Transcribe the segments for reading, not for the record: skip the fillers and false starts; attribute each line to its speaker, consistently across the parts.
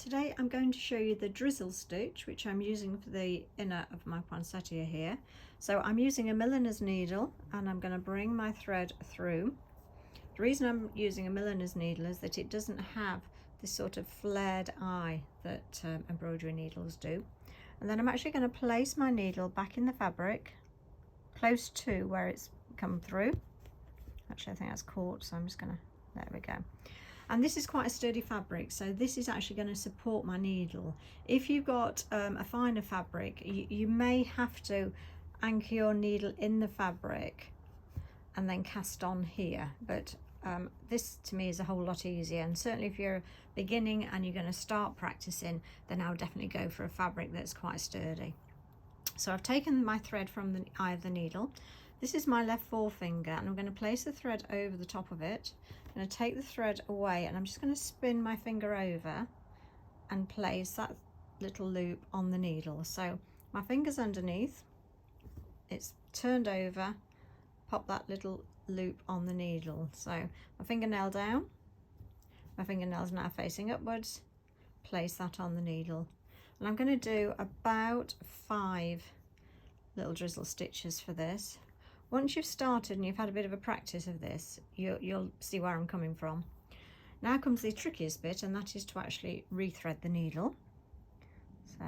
Speaker 1: Today I'm going to show you the Drizzle Stitch, which I'm using for the inner of my poinsettia here. So I'm using a milliner's needle and I'm going to bring my thread through. The reason I'm using a milliner's needle is that it doesn't have this sort of flared eye that embroidery needles do. And then I'm actually going to place my needle back in the fabric, close to where it's come through. Actually, I think that's caught, so I'm just going to, there we go. And this is quite a sturdy fabric, so this is actually going to support my needle. If you've got a finer fabric, you may have to anchor your needle in the fabric and then cast on here, but this to me is a whole lot easier. And certainly if you're beginning and you're going to start practicing, then I'll definitely go for a fabric that's quite sturdy. So I've taken my thread from the eye of the needle. This is my left forefinger, and I'm going to place the thread over the top of it. I'm going to take the thread away, and I'm just going to spin my finger over and place that little loop on the needle. So my finger's underneath, it's turned over, pop that little loop on the needle. So my fingernail down, my fingernail's now facing upwards, place that on the needle. And I'm going to do about 5 little drizzle stitches for this. Once you've started and you've had a bit of a practice of this, you'll see where I'm coming from. Now comes the trickiest bit, and that is to actually rethread the needle. So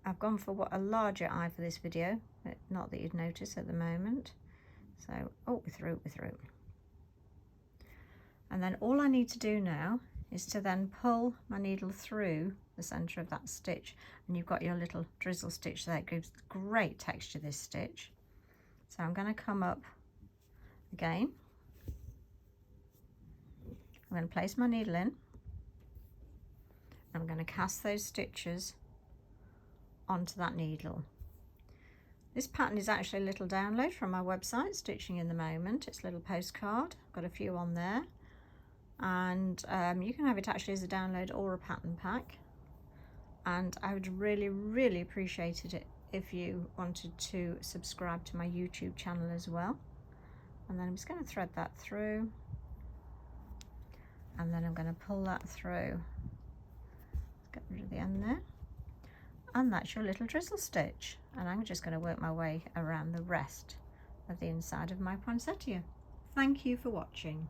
Speaker 1: I've gone for what a larger eye for this video, but not that you'd notice at the moment. So, oh, we're through. And then all I need to do now is to then pull my needle through the centre of that stitch, and you've got your little drizzle stitch there. It gives great texture, this stitch. So I'm going to come up again. I'm going to place my needle in. I'm going to cast those stitches onto that needle. This pattern is actually a little download from my website, Stitching in the Moment. It's a little postcard. I've got a few on there. And you can have it actually as a download or a pattern pack. And I would really appreciate it if you wanted to subscribe to my YouTube channel as well. And then I'm just going to thread that through, and then I'm going to pull that through. Let's get rid of the end there, and that's your little drizzle stitch. And I'm just going to work my way around the rest of the inside of my poinsettia. Thank you for watching.